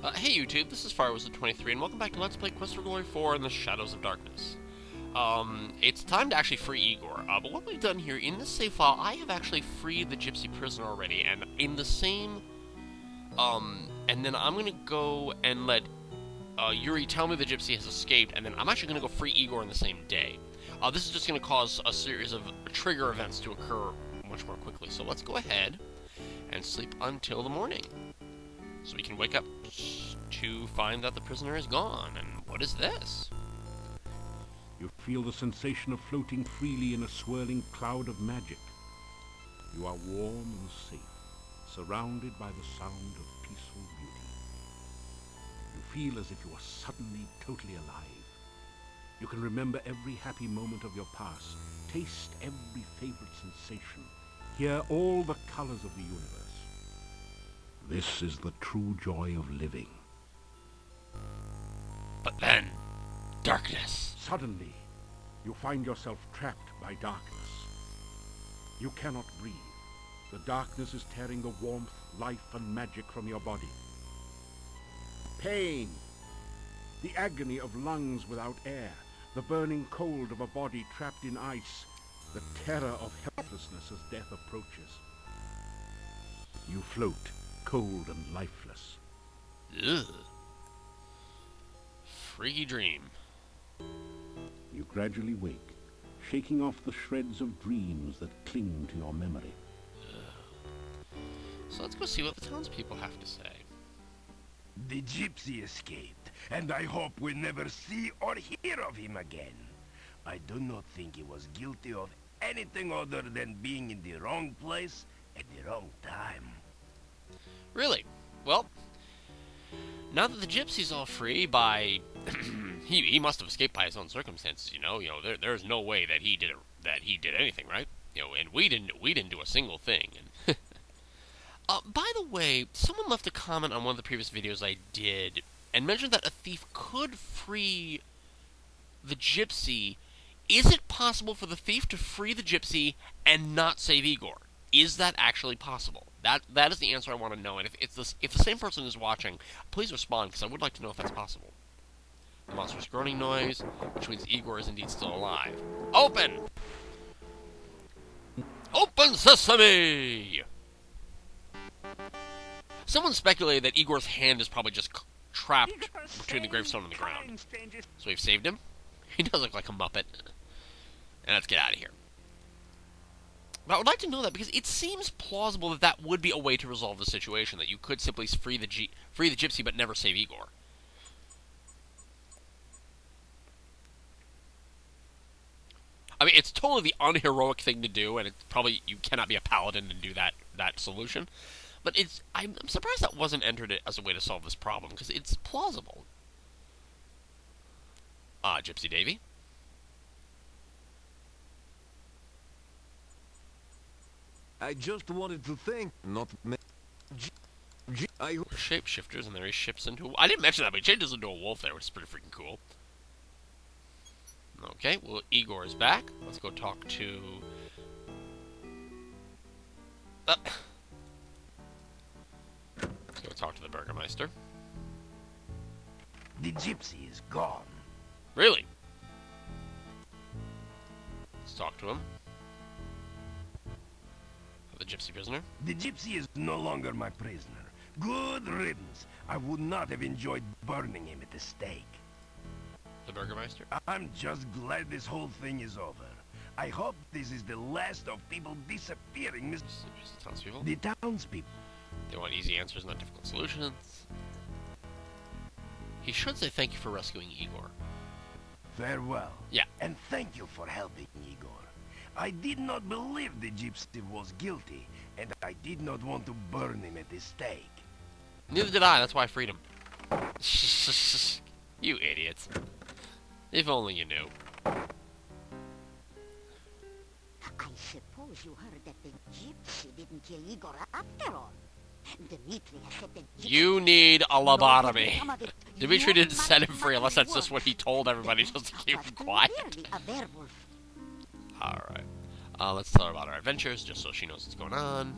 Hey YouTube, this is Firewizard23, and welcome back to Let's Play Quest for Glory 4 in the Shadows of Darkness. It's time to actually free Igor, but what we've done here, in this save file, I have actually freed the Gypsy prisoner already, and in the same, and then I'm gonna go and let, Yuri tell me the Gypsy has escaped, and then I'm actually gonna go free Igor in the same day. This is just gonna cause a series of trigger events to occur much more quickly, so let's go ahead and sleep until the morning. So we can wake up to find that the prisoner is gone. And what is this? You feel the sensation of floating freely in a swirling cloud of magic. You are warm and safe, surrounded by the sound of peaceful beauty. You feel as if you are suddenly totally alive. You can remember every happy moment of your past, taste every favorite sensation, hear all the colors of the universe. This is the true joy of living. But then, darkness. Suddenly, you find yourself trapped by darkness. You cannot breathe. The darkness is tearing the warmth, life, and magic from your body. Pain. The agony of lungs without air. The burning cold of a body trapped in ice. The terror of helplessness as death approaches. You float, cold and lifeless. Ugh. Freaky dream. You gradually wake, shaking off the shreds of dreams that cling to your memory. So let's go see what the townspeople have to say. The Gypsy escaped, and I hope we never see or hear of him again. I do not think he was guilty of anything other than being in the wrong place at the wrong time. Really? Well, now that the Gypsy's all free by... he must have escaped by his own circumstances, you know. There's no way that he did anything, right? And we didn't do a single thing. And by the way, someone left a comment on one of the previous videos I did and mentioned that a thief could free the Gypsy. Is it possible for the thief to free the Gypsy and not save Igor? Is that actually possible? That is the answer I want to know, and if the same person is watching, please respond, because I would like to know if that's possible. The monstrous groaning noise, which means Igor is indeed still alive. Open! Open sesame! Someone speculated that Igor's hand is probably just trapped between the gravestone and the ground. So we've saved him. He does look like a Muppet. And let's get out of here. But I would like to know that, because it seems plausible that that would be a way to resolve the situation, that you could simply free the Gypsy but never save Igor. I mean, it's totally the unheroic thing to do, and it's probably, you cannot be a paladin and do that solution. But I'm surprised that wasn't entered as a way to solve this problem, because it's plausible. Gypsy Davy? I just wanted to thank, not me. Shapeshifters, and there he shifts into... I didn't mention that, but he changes into a wolf there, which is pretty freaking cool. Okay, well, Igor is back. Let's go talk to... Let's go talk to the Burgermeister. The Gypsy is gone. Really? Let's talk to him. The Gypsy prisoner. The Gypsy is no longer my prisoner. Good riddance. I would not have enjoyed burning him at the stake. The Burgermeister. I'm just glad this whole thing is over. I hope this is the last of people disappearing, Mr. Just the townspeople. The townspeople. They want easy answers, not difficult solutions. He should say thank you for rescuing Igor. Farewell. Yeah. And thank you for helping Igor. I did not believe the Gypsy was guilty, and I did not want to burn him at the stake. Neither did I, that's why I freed him. You idiots. If only you knew. I suppose you heard that the Gypsy didn't kill Igor after all. Dimitri has said that You need a lobotomy. Dimitri didn't set him free unless that's just what he told everybody just to keep him quiet. Alright. Let's tell her about our adventures, just so she knows what's going on.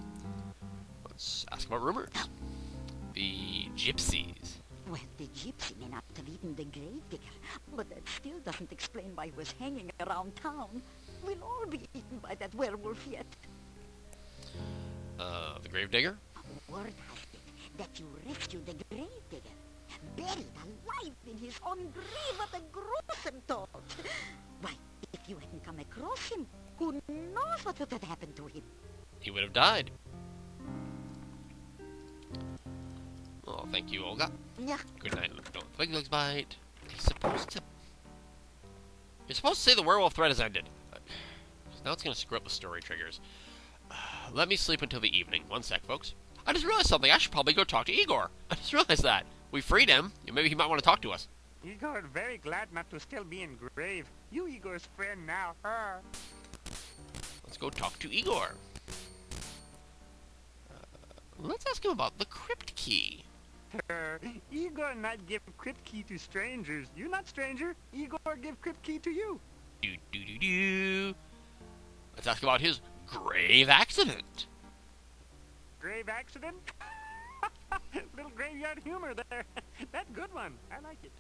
Let's ask about rumors. The Gypsies. Well, the gypsy may not have eaten the gravedigger, but that still doesn't explain why he was hanging around town. We'll all be eaten by that werewolf yet. The gravedigger? Word has it that you rescued the gravedigger, buried alive in his own grave. What a gruesome thought. Why, if you hadn't come across him, who knows what would have happened to him? He would have died. Oh, thank you, Olga. Yeah. Good night, Twig Legs Bite. You're supposed to say the werewolf thread has ended. Now it's going to screw up the story triggers. Let me sleep until the evening. One sec, folks. I just realized something. I should probably go talk to Igor. I just realized that. We freed him. Maybe he might want to talk to us. Igor, very glad not to still be in grave. You Igor's friend now. Let's go talk to Igor. Let's ask him about the crypt key. Igor not give crypt key to strangers. You not stranger. Igor give crypt key to you. Do. Let's ask about his grave accident. Grave accident? Little graveyard humor there. That good one. I like it.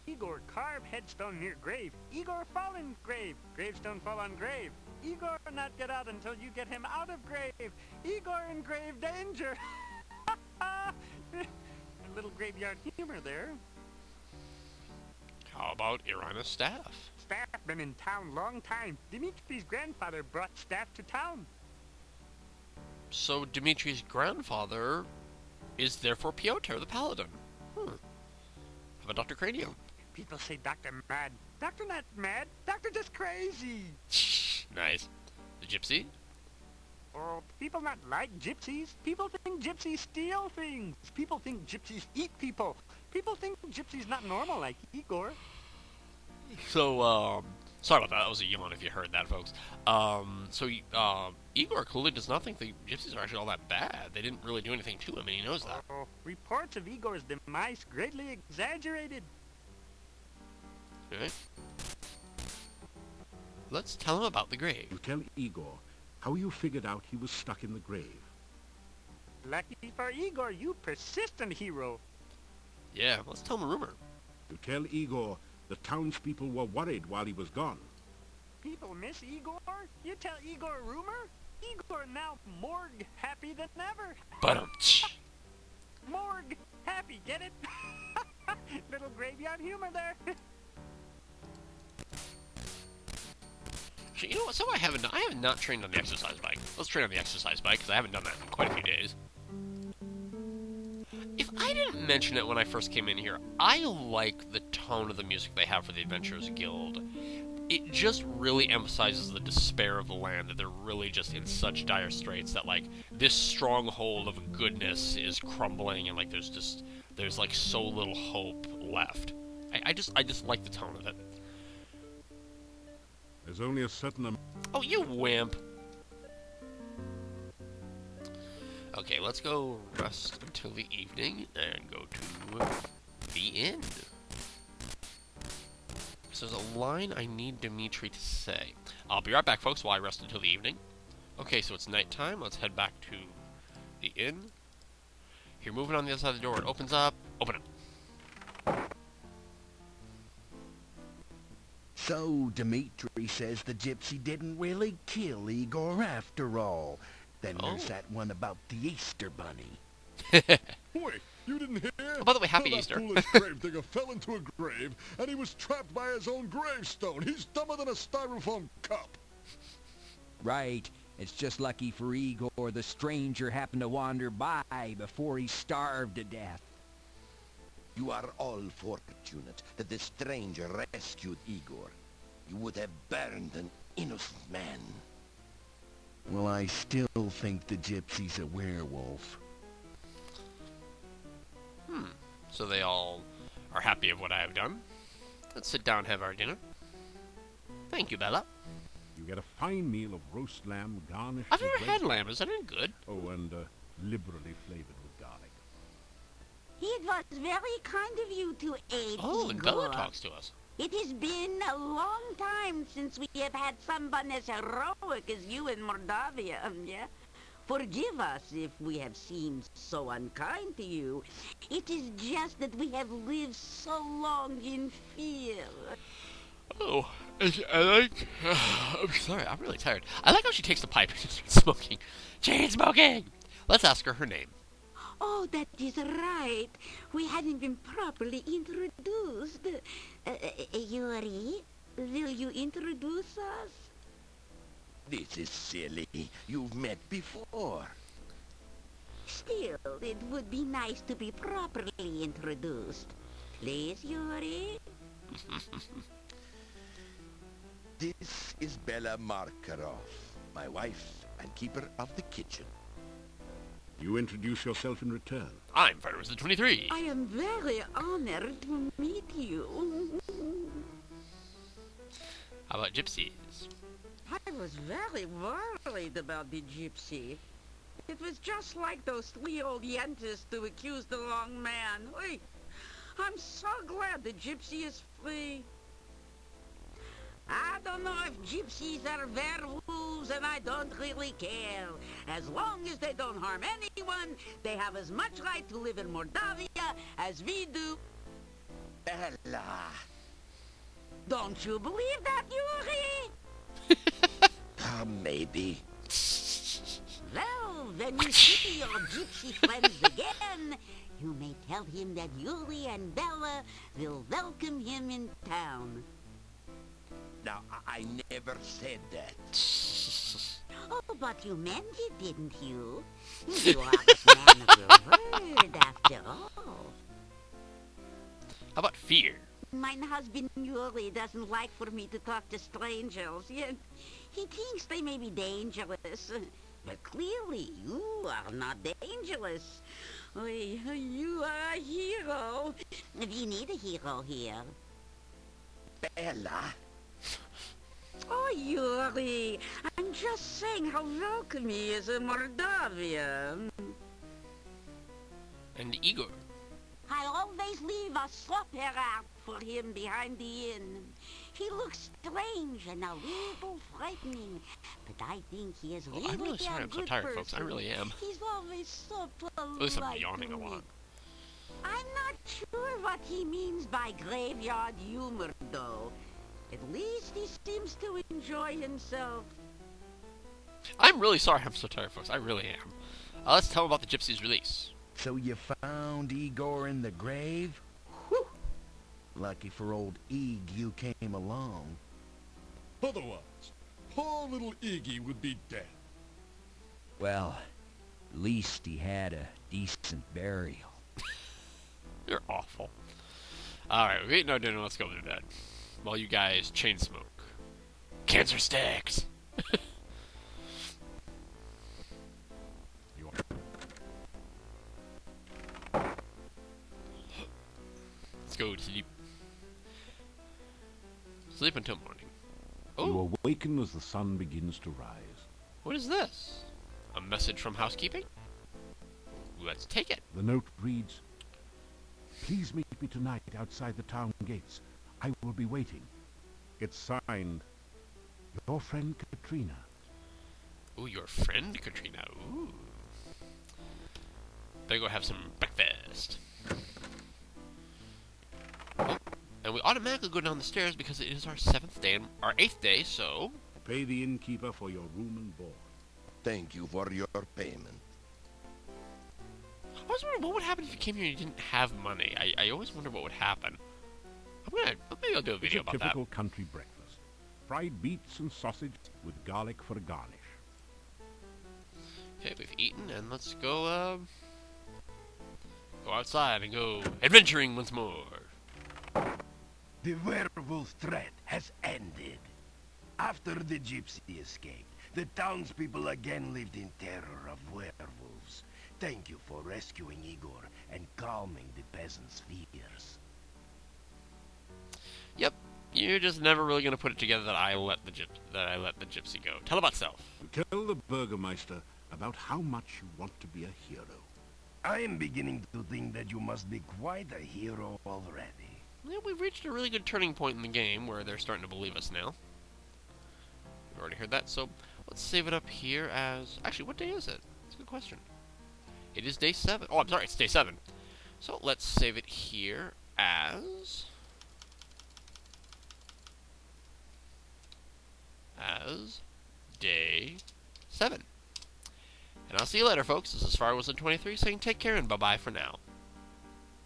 Igor carve headstone near grave. Igor fall in grave. Gravestone fall on grave. Igor not get out until you get him out of grave. Igor in grave danger. A little graveyard humor there. How about Irina's staff? Staff been in town long time. Dimitri's grandfather brought staff to town. So Dimitri's grandfather is therefore Piotr the Paladin. How about Dr. Cranium? People say Doctor mad. Doctor not mad. Doctor just crazy. Nice. The gypsy? Oh, people not like gypsies. People think gypsies steal things. People think gypsies eat people. People think gypsies not normal like Igor. So, sorry about that. That was a yawn if you heard that, folks. Igor clearly does not think the gypsies are actually all that bad. They didn't really do anything to him, and he knows that. Oh, reports of Igor's demise greatly exaggerated. Okay. Let's tell him about the grave. You tell Igor how you figured out he was stuck in the grave. Lucky for Igor, you persistent hero. Yeah, let's tell him a rumor. You tell Igor the townspeople were worried while he was gone. People miss Igor? You tell Igor a rumor? Igor now morgue happy than ever. But Morgue happy, get it? Little graveyard humor there. you know what? So I have not trained on the exercise bike. Let's train on the exercise bike because I haven't done that in quite a few days. If I didn't mention it when I first came in here, I like the tone of the music they have for the Adventurers Guild. It just really emphasizes the despair of the land, that they're really just in such dire straits that, like, this stronghold of goodness is crumbling and, like, there's like so little hope left. I just like the tone of it. There's only a certain Oh, you wimp! Okay, let's go rest until the evening and go to the inn. So there's a line I need Dimitri to say. I'll be right back, folks, while I rest until the evening. Okay, so it's nighttime. Let's head back to the inn. You're moving on the other side of the door. It opens up. Open it. So, Dimitri says the gypsy didn't really kill Igor after all. Then there's that one about the Easter Bunny. Wait, you didn't hear? Oh, by the way, happy That Easter. foolish gravedigger fell into a grave, and he was trapped by his own gravestone. He's dumber than a styrofoam cup. Right. It's just lucky for Igor the stranger happened to wander by before he starved to death. You are all fortunate that the stranger rescued Igor. You would have burned an innocent man. Well, I still think the gypsy's a werewolf. So they all are happy of what I have done. Let's sit down and have our dinner. Thank you, Bella. You get a fine meal of roast lamb garnished I've with never red- had lamb. Is that any good? Oh, and liberally flavored with garlic. It was very kind of you to aid Oh, and Igor. Bella talks to us. It has been a long time since we have had someone as heroic as you in Moldavia, yeah? Forgive us if we have seemed so unkind to you. It is just that we have lived so long in fear. Oh, I like... I'm sorry, I'm really tired. I like how she takes the pipe and just starts smoking. Chain smoking! Let's ask her name. Oh, that is right. We hadn't been properly introduced. Yuri, will you introduce us? This is silly. You've met before. Still, it would be nice to be properly introduced. Please, Yuri? This is Bella Markarov, my wife and keeper of the kitchen. You introduce yourself in return. I'm Firewizard23. I am very honored to meet you. How about gypsies? I was very worried about the gypsy. It was just like those 3 old yentas to accuse the wrong man. Oy, I'm so glad the gypsy is free. I don't know if gypsies are werewolves, and I don't really care. As long as they don't harm anyone, they have as much right to live in Mordavia as we do. Bella. Don't you believe that, Yuri? Maybe. Well, when you see your gypsy friends again, you may tell him that Yuri and Bella will welcome him in town. Now, I never said that. Oh, but you meant it, didn't you? You are a man of your word, after all. How about fear? My husband Yuri doesn't like for me to talk to strangers. He thinks they may be dangerous. But clearly, you are not dangerous. You are a hero. We need a hero here. Bella. Oh, Yuri, I'm just saying how welcome he is in Mordavia. And Igor. I always leave a slop-hair out for him behind the inn. He looks strange and a little frightening, but I think he is really I'm really sorry a I'm so good tired, person. folks. I really am. He's always so polite. At least I'm to yawning a me. lot. I'm not sure what he means by graveyard humor, though. At least he seems to enjoy himself. I'm really sorry I'm so tired, folks. I really am. Let's tell them about the gypsy's release. So you found Igor in the grave? Whew. Lucky for old Ig you came along. Otherwise, poor little Iggy would be dead. Well, at least he had a decent burial. You're awful. Alright, we're eating our dinner. Let's go to bed. While you guys chain smoke. Cancer sticks! Let's go to sleep. Sleep until morning. Oh, You awaken as the sun begins to rise. what is this? A message from housekeeping? Let's take it. The note reads, "Please meet me tonight outside the town gates. I will be waiting." It's signed, "Your friend Katrina." Ooh, your friend, Katrina. Ooh. Better go have some breakfast. Oh, and we automatically go down the stairs because it is our 7th day and our 8th day, so... Pay the innkeeper for your room and board. Thank you for your payment. I was wondering what would happen if you came here and you didn't have money. I always wonder what would happen. Maybe I'll do a It's video a about that. typical country breakfast. Fried beets and sausage with garlic for a garnish. Okay, we've eaten, and let's go, go outside and go adventuring once more. The werewolf threat has ended. After the gypsy escaped, the townspeople again lived in terror of werewolves. Thank you for rescuing Igor and calming the peasants' fears. Yep, you're just never really gonna put it together that I let the gypsy go. Tell about self. Tell the Burgermeister about how much you want to be a hero. I am beginning to think that you must be quite a hero already. Yeah, we've reached a really good turning point in the game where they're starting to believe us now. We've already heard that, so let's save it up here as... Actually, what day is it? That's a good question. It is day 7. Oh, I'm sorry, it's day 7. So let's save it here as day 7. And I'll see you later, folks. This is Firewizard23 saying take care and bye-bye for now.